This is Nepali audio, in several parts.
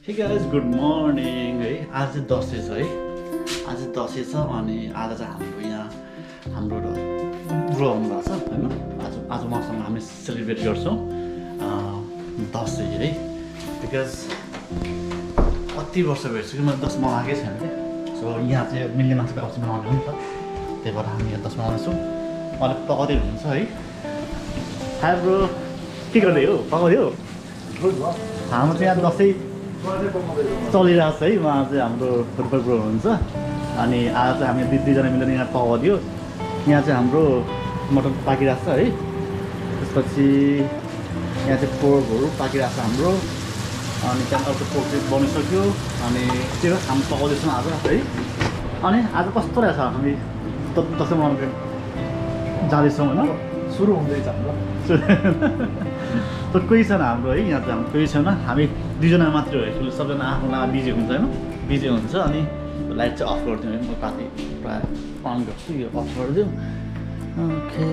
Hey guys, good morning है आज दसैँ छ है आज दसैँ छ अनि आज चाहिँ हाम्रो यहाँ हाम्रो बुढो आउनुभएको छ हैन आज आज उहाँसँग हामी सेलिब्रेट गर्छौँ दसैँ है बिकज कति वर्ष भइसक्यो मैले 10 मनाएकै छैन कि सो यहाँ चाहिँ मिल्ने मान्छेको अवसर बनाउने हो नि त त्यही भएर हामी यहाँ 10 मनाउँछौँ अहिले पकाउँदै हुनुहुन्छ है हाई ब्रो के गर्दै हो पकाउँदै हो हाम्रो चाहिँ यहाँ दसैँ चलिरहेको छ है उहाँ चाहिँ हाम्रो फुटबल ब्रो हुनुहुन्छ अनि आज चाहिँ हामी दुईजना मिलेर यहाँ पकाउँदियो यहाँ चाहिँ हाम्रो मटन पाकिरहेको छ है त्यसपछि यहाँ चाहिँ पोर्कहरू पाकिरहेको छ हाम्रो अनि त्यहाँदेखि अर्को पोर्क चाहिँ बनिसक्यो अनि त्यो हामी पकाउँदैछौँ आज है अनि आज कस्तो रहेछ हामी दसैँ मनाउनु जाँदैछौँ होइन सुरु हुँदैछ हाम्रो त कोही छैन हाम्रो है यहाँ चाहिँ कोही छैन हामी दुईजना मात्रै हो एक्चुअली सबजना आफ्नो नाम बिजी हुन्छ होइन बिजी हुन्छ अनि लाइट चाहिँ अफ गरिदिउँ है म कति प्रायः अन गर्छु यो अफ गरिदिउँ ओके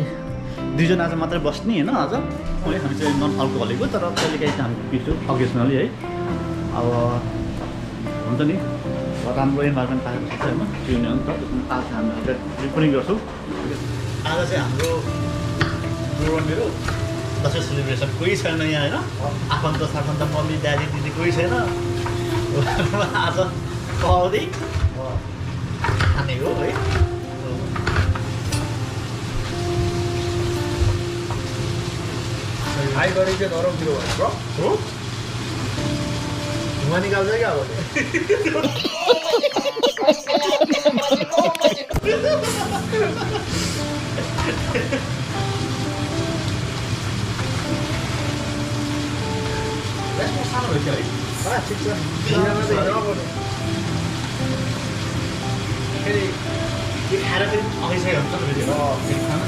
दुईजना आज मात्रै बस्ने होइन आज हामी चाहिँ नन अल्कोहलिक हो तर कहिलेकाहीँ चाहिँ हामी पिउँछौँ अकेसनली है अब हुन्छ नि राम्रो इन्भाइरोमेन्ट पाएपछि चाहिँ होइन पिउने हो नि त आज हामी पनि गर्छौँ आज चाहिँ हाम्रो मेरो दसैँ सेलिब्रेसन कोही छैन यहाँ होइन आफन्त साफन्त मम्मी ड्याडी दिदी कोही छैन आज पकाउँदै खाने हो है हाई गरे चाहिँ गरम दियो भने ब्रो हो धुवा निकाल्छ क्या अब सानो भयो है ठिक छ फेरि यो खाएर फेरि अघिसकेको हुन्छ फेरि खानु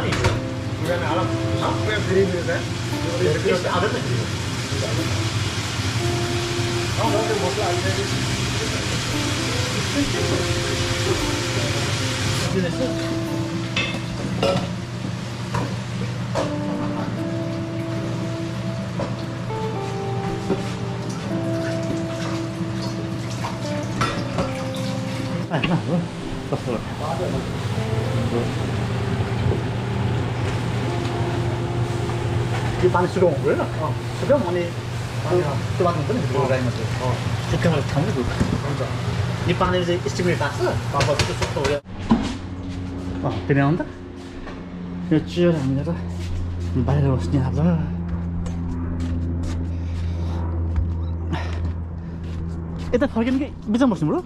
नि पुरानो हालत फेरि आदत नै मसला यो पानी सुकाउनु हुँदैन सुकाउँ अनि त्यो बात हुन्छ नि राईमा चाहिँ सुक्खामा ठाउँ नि हुन्छ यो पानीले चाहिँ स्टिमले राख्छ पापा त्यो सुक्खो हो त्यही हो नि त यो चेयर हामीले त बाहिर बस्ने आज यता फर्केन कि बिचमा बस्नु ब्रो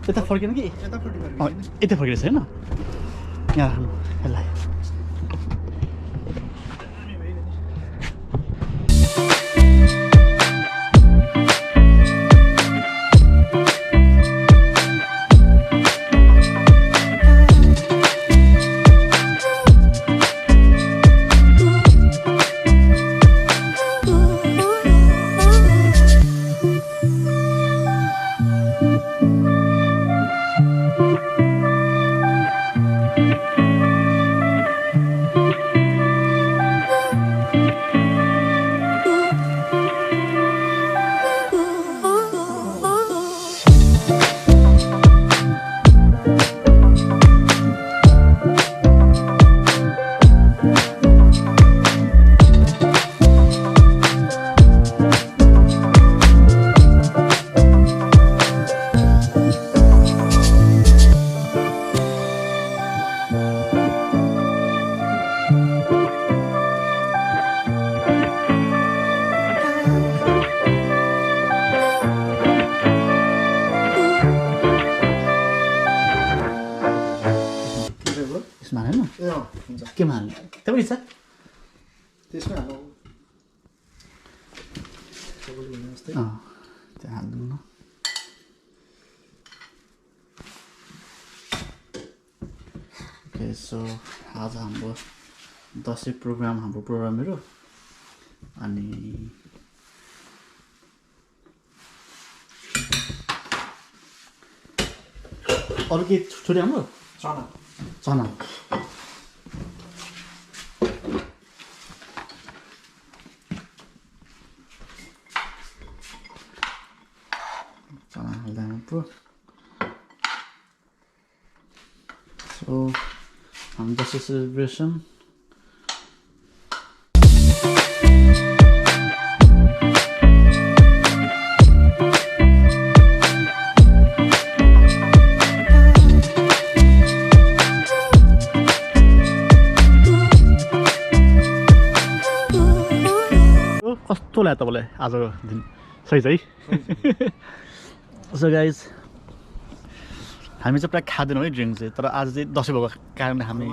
यता फर्केन कि यता फर्केको छ होइन यहाँ राख्नु यसलाई के मा हाल्ने तपाईँ इच्छा त्यसमै हाल्नु त्यहाँ हाल्नु न ओके सो आज हाम्रो दसैँ प्रोग्राम हाम्रो प्रोग्रामहरू अनि अरू के छोरी हाम्रो चना चना चना हाल्दा पो सो हाम्रो दसैँ सेलिब्रेसन कस्तो लाग्यो तपाईँलाई आजको दिन सही छ है सो गाइज हामी चाहिँ प्रायः खाँदैनौँ है ड्रिङ्क चाहिँ तर आज चाहिँ दसैँ भएको कारणले हामी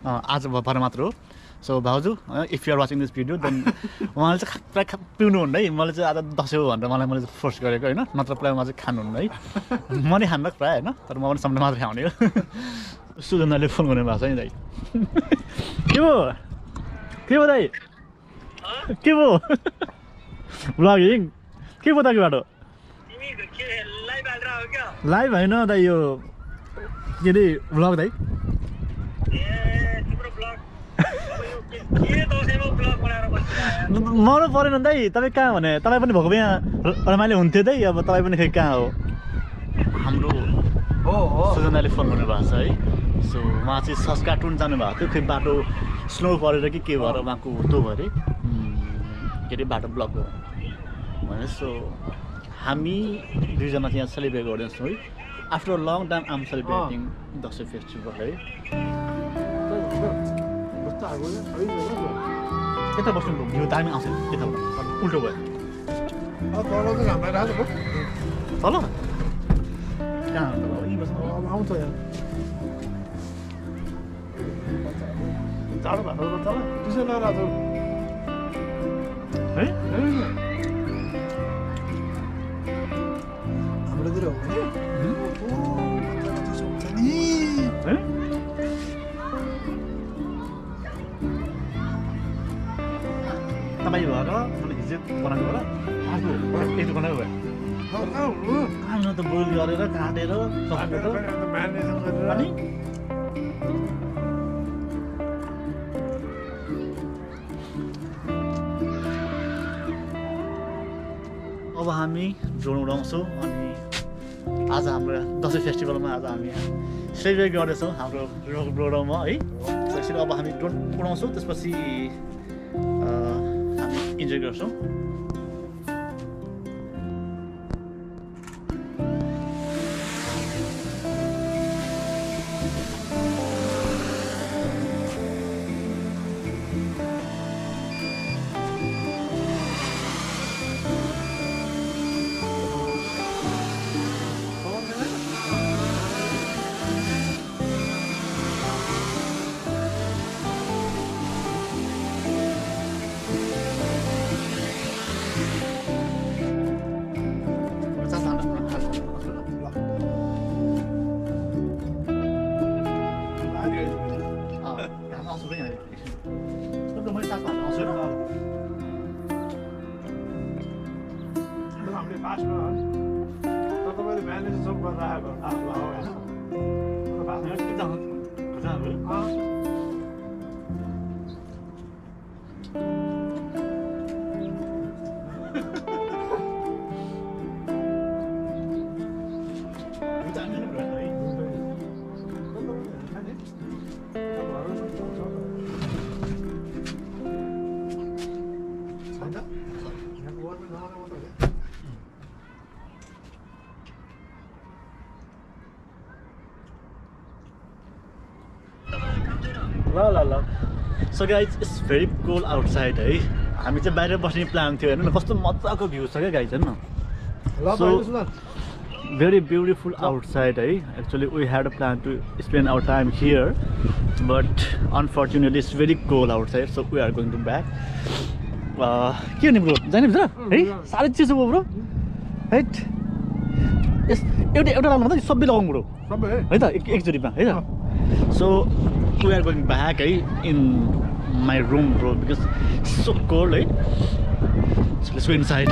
आज भएर मात्र हो सो भाउजू if you're watching this video then उहाँले चाहिँ प्रायः पिउनुहुन्न है मैले चाहिँ आज दसैँ हो भनेर मैले फोर्स गरेको होइन नत्र प्रायः उहाँ चाहिँ खानुहुन्न है म नै खान्न प्रायः होइन तर म पनि सम्झना मात्रै खाउने हो सुजनाले फोन गर्नु भएको छ नि दाइ के भयो दाइ के भयो भ्लगिङ के पो ताकि बाटो लाइभ होइन दाइ यो के अरे भ्लग दाइ मर्नु परेन दाइ तपाईँ कहाँ भने तपाईँ पनि भएको यहाँ रमाइलो हुन्थ्यो दाइ अब तपाईँ पनि खै कहाँ हो हाम्रो सुजनाले फोन गर्नुभएको छ है सो उहाँ चाहिँ सस्काटुन जानुभएको थियो खै बाटो स्लो परेर कि के भएर उहाँको हुँदो भयो अरे के अरे बाटो ब्लक भयो भने सो हामी दुईजना चाहिँ यहाँ सेलिब्रेट गर्दैछौँ है आफ्टर लङ टाइम आम सेलिब्रेटिङ दसैँ फेस्टिभल है यता बस्नु भ्यू दामी आउँछ यता उल्टो भयो तल कहाँ आउँछ यहाँ जाडो भएको तल त्यसै लगाएको है हाम्रोतिर हो तपाईँ भएर मैले हिजो बनाएको होला अर्को यस्तो बनाएको भयो कहाँ त बोइल गरेर काटेर अनि अब हामी ड्रोन उडाउँछौँ अनि आज हाम्रो दसैँ फेस्टिभलमा आज हामी सेलिब्रेट गर्दैछौँ हाम्रो प्रोग्राममा है त्यसरी अब हामी ड्रोन उडाउँछौँ त्यसपछि हामी इन्जोय गर्छौँ ल so guys it's very cold outside है हामी चाहिँ बाहिर बस्ने प्लान थियो हेर्नु न कस्तो मजाको भ्यू छ क्या गाइज हेर्नु सो भेरी ब्युटिफुल आउटसाइड है actually we had a plan to spend our time here but unfortunately it's very cold outside so we are going to back के हो नि ब्रो जाने भित्र है साह्रै चिसो भयो ब्रो है एउटा लाउनु मात्रै सबै लगाउँ ब्रो है त एकचोटिमा है त so we are going back in my room bro because it's so cold so let's go inside